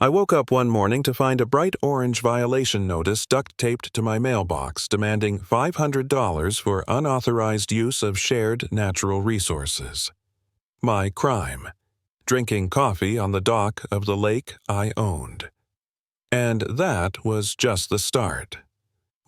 I woke up one morning to find a bright orange violation notice duct-taped to my mailbox demanding $500 for unauthorized use of shared natural resources. My crime: drinking coffee on the dock of the lake I owned. And that was just the start.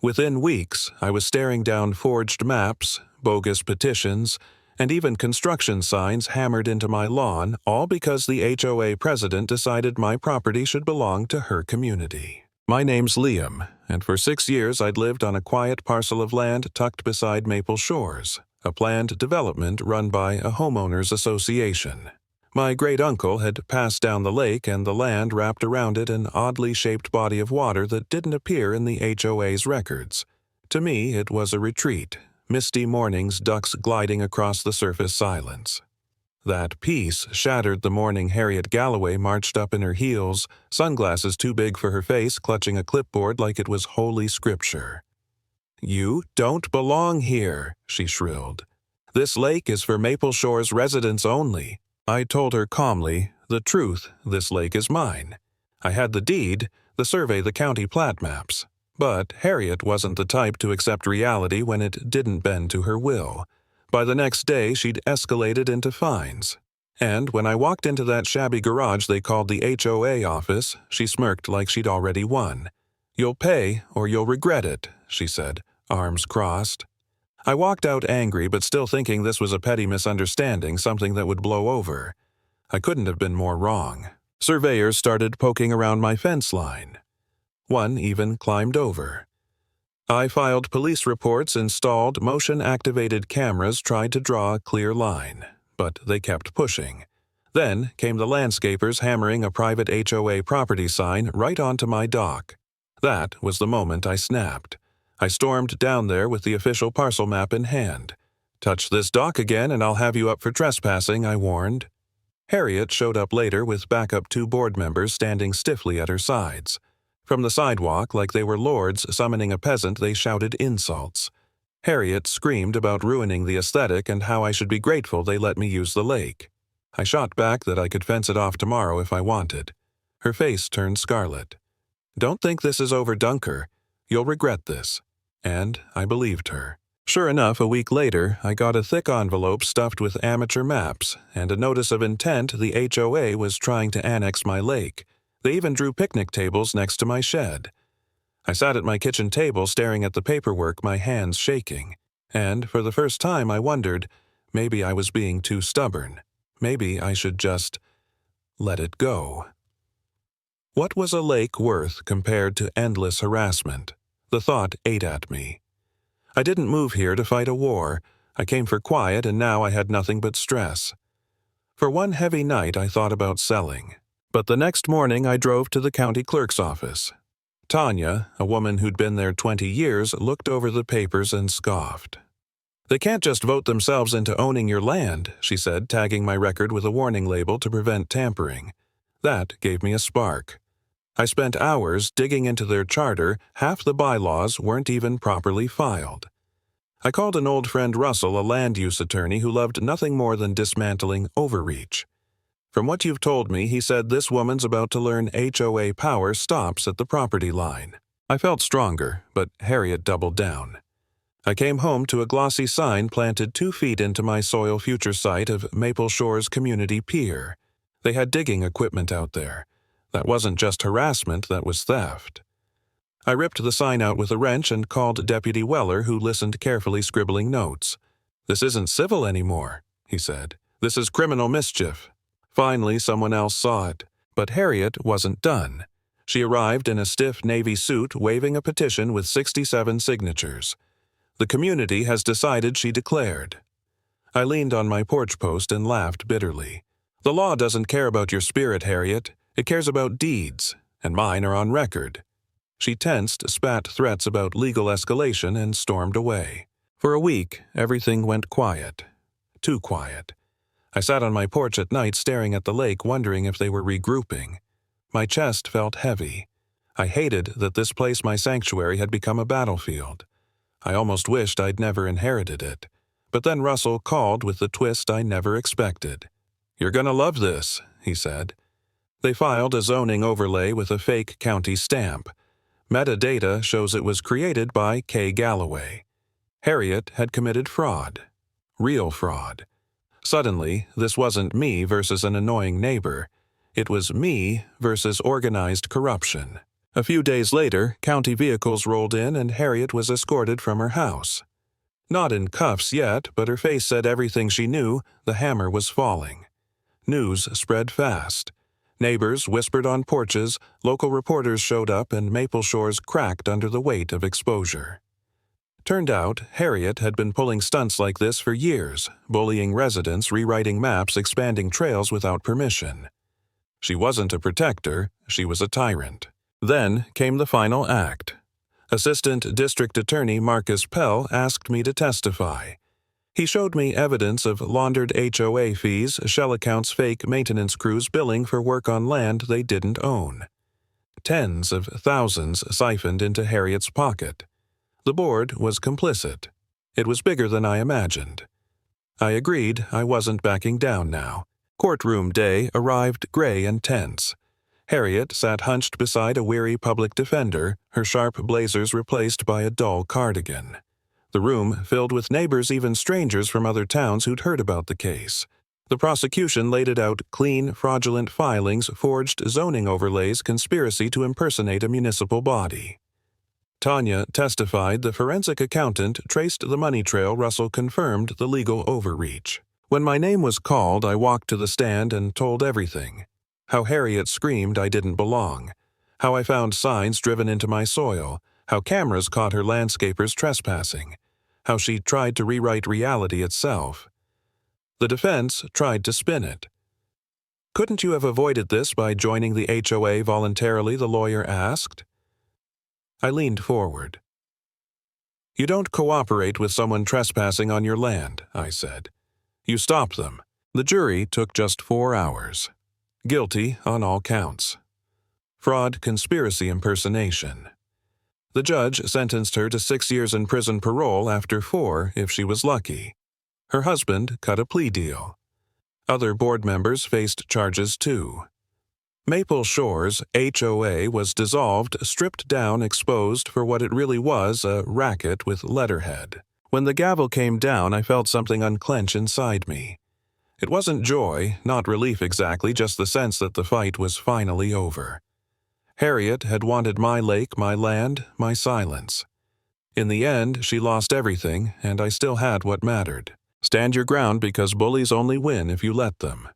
Within weeks, I was staring down forged maps, bogus petitions, and even construction signs hammered into my lawn, all because the HOA president decided my property should belong to her community. My name's Liam, and for 6 years I'd lived on a quiet parcel of land tucked beside Maple Shores, a planned development run by a homeowners association. My great-uncle had passed down the lake, and the land wrapped around it an oddly shaped body of water that didn't appear in the HOA's records. To me, it was a retreat. Misty mornings, ducks gliding across the surface silence. That peace shattered the morning Harriet Galloway marched up in her heels, sunglasses too big for her face, clutching a clipboard like it was holy scripture. "You don't belong here," she shrilled. "This lake is for Maple Shores residents only." I told her calmly, "The truth, this lake is mine. I had the deed, the survey, the county plat maps." But Harriet wasn't the type to accept reality when it didn't bend to her will. By the next day, she'd escalated into fines. And when I walked into that shabby garage they called the HOA office, she smirked like she'd already won. "You'll pay, or you'll regret it," she said, arms crossed. I walked out angry, but still thinking this was a petty misunderstanding, something that would blow over. I couldn't have been more wrong. Surveyors started poking around my fence line. One even climbed over. I filed police reports, installed motion-activated cameras, tried to draw a clear line, but they kept pushing. Then came the landscapers hammering a private HOA property sign right onto my dock. That was the moment I snapped. I stormed down there with the official parcel map in hand. "Touch this dock again and I'll have you up for trespassing," I warned. Harriet showed up later with backup 2 board members standing stiffly at her sides. From the sidewalk, like they were lords summoning a peasant, they shouted insults. Harriet screamed about ruining the aesthetic and how I should be grateful they let me use the lake. I shot back that I could fence it off tomorrow if I wanted. Her face turned scarlet. "Don't think this is over, Dunker. You'll regret this." And I believed her. Sure enough, a week later, I got a thick envelope stuffed with amateur maps and a notice of intent the HOA was trying to annex my lake. They even drew picnic tables next to my shed. I sat at my kitchen table staring at the paperwork, my hands shaking. And for the first time I wondered, maybe I was being too stubborn. Maybe I should just let it go. What was a lake worth compared to endless harassment? The thought ate at me. I didn't move here to fight a war. I came for quiet, and now I had nothing but stress. For one heavy night I thought about selling. But the next morning I drove to the county clerk's office. Tanya, a woman who'd been there 20 years, looked over the papers and scoffed. "They can't just vote themselves into owning your land," she said, tagging my record with a warning label to prevent tampering. That gave me a spark. I spent hours digging into their charter. Half the bylaws weren't even properly filed. I called an old friend Russell, a land use attorney who loved nothing more than dismantling overreach. "From what you've told me," he said, "this woman's about to learn HOA power stops at the property line." I felt stronger, but Harriet doubled down. I came home to a glossy sign planted 2 feet into my soil future site of Maple Shores Community Pier. They had digging equipment out there. That wasn't just harassment, that was theft. I ripped the sign out with a wrench and called Deputy Weller, who listened carefully, scribbling notes. "This isn't civil anymore," he said. "This is criminal mischief." Finally, someone else saw it. But Harriet wasn't done. She arrived in a stiff navy suit, waving a petition with 67 signatures. "The community has decided," she declared. I leaned on my porch post and laughed bitterly. "The law doesn't care about your spirit, Harriet. It cares about deeds, and mine are on record." She tensed, spat threats about legal escalation, and stormed away. For a week, everything went quiet. Too quiet. I sat on my porch at night staring at the lake, wondering if they were regrouping. My chest felt heavy. I hated that this place, my sanctuary, had become a battlefield. I almost wished I'd never inherited it. But then Russell called with the twist I never expected. "You're gonna love this," he said. They filed a zoning overlay with a fake county stamp. Metadata shows it was created by K. Galloway. Harriet had committed fraud. Real fraud. Suddenly, this wasn't me versus an annoying neighbor. It was me versus organized corruption. A few days later, county vehicles rolled in and Harriet was escorted from her house. Not in cuffs yet, but her face said everything she knew: the hammer was falling. News spread fast. Neighbors whispered on porches, local reporters showed up, and Maple Shores cracked under the weight of exposure. Turned out, Harriet had been pulling stunts like this for years, bullying residents, rewriting maps, expanding trails without permission. She wasn't a protector, she was a tyrant. Then came the final act. Assistant District Attorney Marcus Pell asked me to testify. He showed me evidence of laundered HOA fees, shell accounts, fake maintenance crews billing for work on land they didn't own. Tens of thousands siphoned into Harriet's pocket. The board was complicit. It was bigger than I imagined. I agreed I wasn't backing down now. Courtroom day arrived gray and tense. Harriet sat hunched beside a weary public defender, her sharp blazers replaced by a dull cardigan. The room filled with neighbors, even strangers from other towns who'd heard about the case. The prosecution laid it out: clean, fraudulent filings, forged zoning overlays, conspiracy to impersonate a municipal body. Tanya testified the forensic accountant traced the money trail. Russell confirmed the legal overreach. When my name was called, I walked to the stand and told everything. How Harriet screamed I didn't belong. How I found signs driven into my soil. How cameras caught her landscapers trespassing. How she tried to rewrite reality itself. The defense tried to spin it. "Couldn't you have avoided this by joining the HOA voluntarily?" the lawyer asked. I leaned forward. "You don't cooperate with someone trespassing on your land," I said. "You stop them." The jury took just 4 hours. Guilty on all counts. Fraud, conspiracy, impersonation. The judge sentenced her to 6 years in prison parole after 4 if she was lucky. Her husband cut a plea deal. Other board members faced charges too. Maple Shores HOA was dissolved, stripped down, exposed for what it really was: a racket with letterhead. When the gavel came down, I felt something unclench inside me. It wasn't joy, not relief exactly, just the sense that the fight was finally over. Harriet had wanted my lake, my land, my silence. In the end, she lost everything, and I still had what mattered. Stand your ground, because bullies only win if you let them.